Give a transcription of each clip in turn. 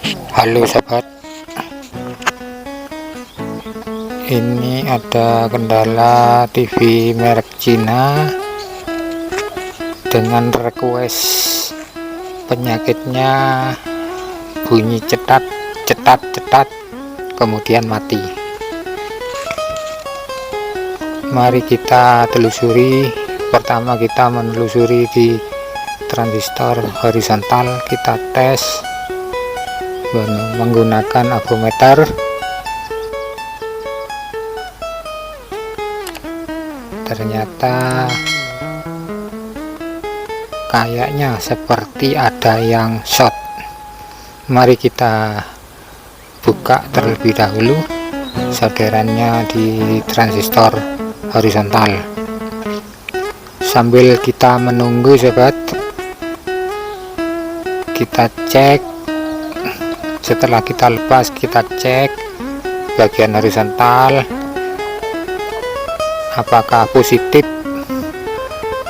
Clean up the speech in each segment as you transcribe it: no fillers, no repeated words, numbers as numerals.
Halo sobat, ini ada kendala TV merek Cina dengan request penyakitnya bunyi cetat kemudian mati. Mari kita telusuri. Pertama kita menelusuri di transistor horizontal, kita tes menggunakan avometer. Ternyata kayaknya seperti ada yang short. Mari kita buka terlebih dahulu solderannya di transistor horizontal. Sambil kita menunggu sobat, kita cek. Setelah kita lepas, kita cek bagian horizontal apakah positif.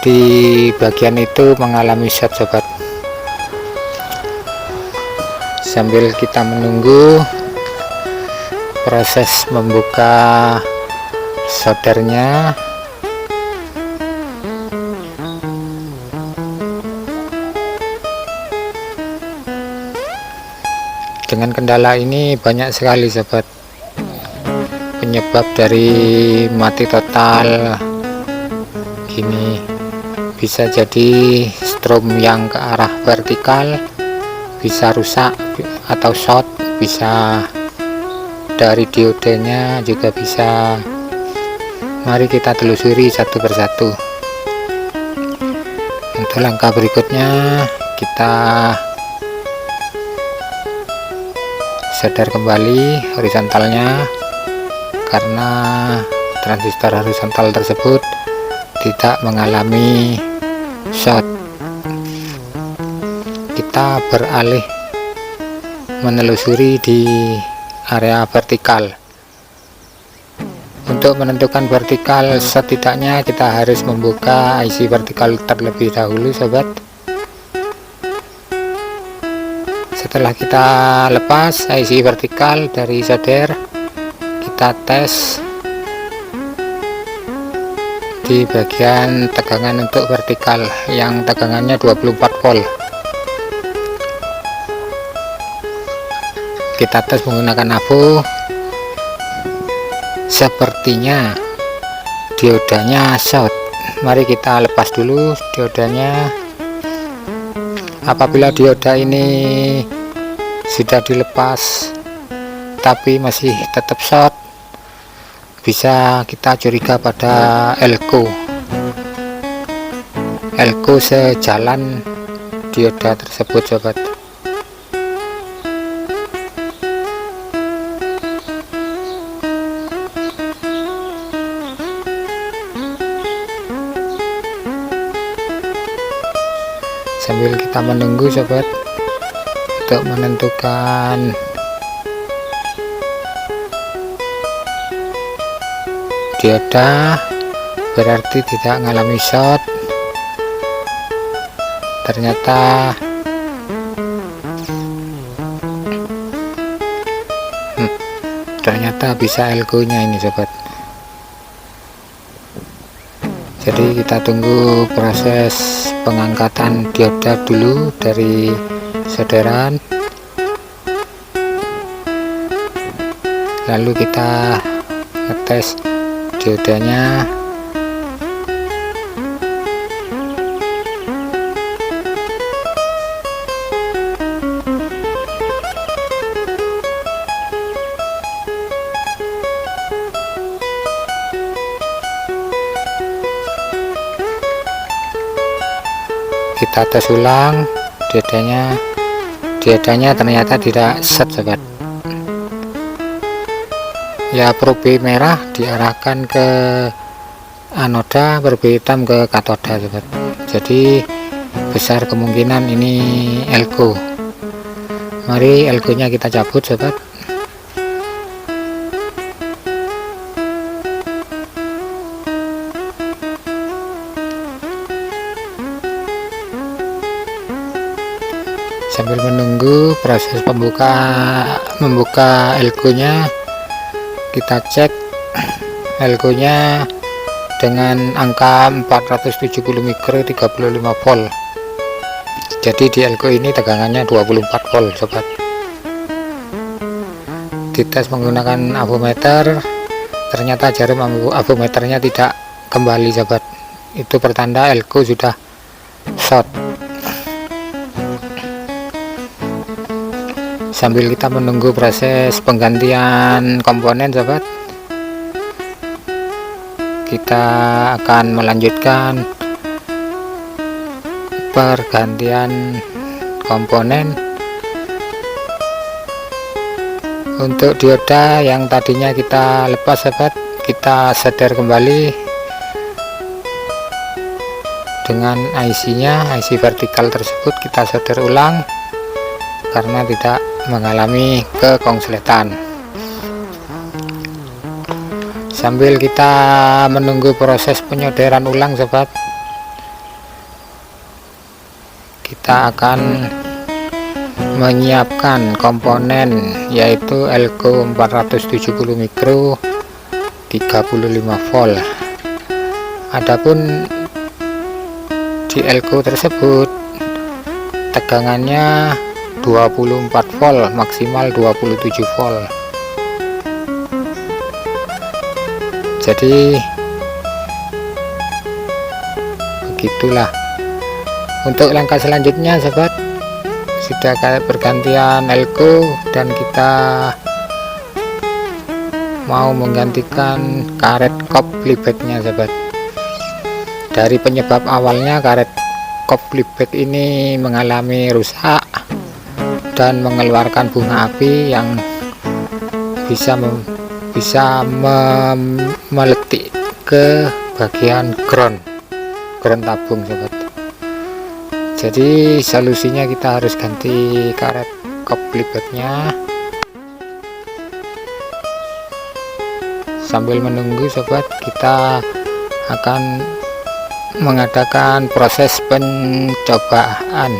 Di bagian itu mengalami short sobat. Sambil kita menunggu proses membuka soldernya, dengan kendala ini banyak sekali sobat penyebab dari mati total. Gini, bisa jadi strom yang ke arah vertikal bisa rusak atau short, bisa dari diodenya juga bisa. Mari kita telusuri satu persatu. Untuk langkah berikutnya kita solder kembali horizontalnya, karena transistor horizontal tersebut tidak mengalami short. Kita beralih menelusuri di area vertikal. Untuk menentukan vertikal, setidaknya kita harus membuka IC vertikal terlebih dahulu sobat. Setelah kita lepas IC vertikal dari solder, kita tes di bagian tegangan untuk vertikal yang tegangannya 24 volt. Kita tes menggunakan avo. Sepertinya diodanya short. Mari kita lepas dulu diodanya. Apabila dioda ini sudah dilepas tapi masih tetap short, bisa kita curiga pada elko sejalan dioda tersebut sobat. Sambil kita menunggu sobat untuk menentukan dioda, berarti tidak mengalami short. Ternyata bisa elko nya ini sobat. Jadi kita tunggu proses pengangkatan dioda dulu dari solderan, lalu kita ngetes diodanya. Kita tes ulang diodanya ternyata tidak short sobat. Ya, probe merah diarahkan ke anoda, probe hitam ke katoda sobat. Jadi besar kemungkinan ini elko. Mari elko nya kita cabut sobat. Sambil menunggu menunggu proses membuka elko-nya. Kita cek elko-nya dengan angka 470 mikro 35 volt. Jadi di elko ini tegangannya 24 volt sobat. Dites menggunakan avometer, ternyata jarum avometernya tidak kembali sobat. Itu pertanda elko sudah short. Sambil kita menunggu proses penggantian komponen sobat, kita akan melanjutkan pergantian komponen. Untuk dioda yang tadinya kita lepas sobat, kita solder kembali dengan IC-nya, IC vertikal tersebut kita solder ulang karena tidak mengalami kekonsletan. Sambil kita menunggu proses penyolderan ulang sobat, kita akan menyiapkan komponen yaitu elko 470 mikro 35 volt. Adapun di elko tersebut tegangannya 24 volt, maksimal 27 volt. Jadi begitulah. Untuk langkah selanjutnya sobat, sudah pergantian elko dan kita mau menggantikan karet koplibetnya sobat. Dari penyebab awalnya karet koplibet ini mengalami rusak dan mengeluarkan bunga api yang bisa meletik ke bagian ground tabung sobat. Jadi solusinya kita harus ganti karet koplibetnya. Sambil menunggu sobat, kita akan mengadakan proses pencobaan.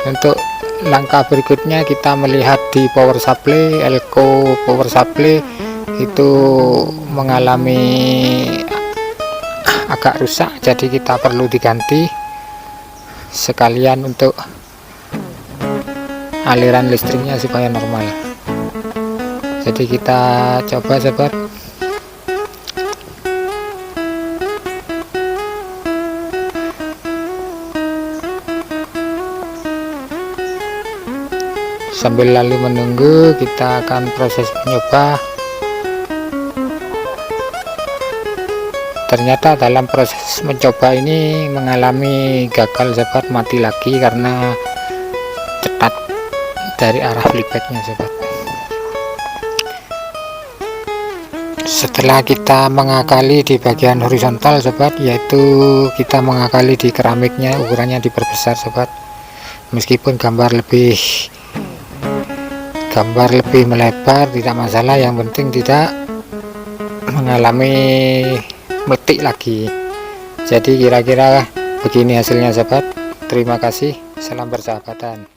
Untuk langkah berikutnya kita melihat di power supply, elko power supply itu mengalami agak rusak, jadi kita perlu diganti sekalian untuk aliran listriknya supaya normal. Jadi kita coba sobat. Sambil lalu menunggu, kita akan proses mencoba. Ternyata dalam proses mencoba ini mengalami gagal sobat, mati lagi karena cetat dari arah flipbacknya sobat. Setelah kita mengakali di bagian horizontal sobat, yaitu kita mengakali di keramiknya, ukurannya diperbesar sobat. Meskipun gambar lebih melebar tidak masalah, yang penting tidak mengalami meletik lagi. Jadi kira-kira begini hasilnya sobat. Terima kasih, salam persahabatan.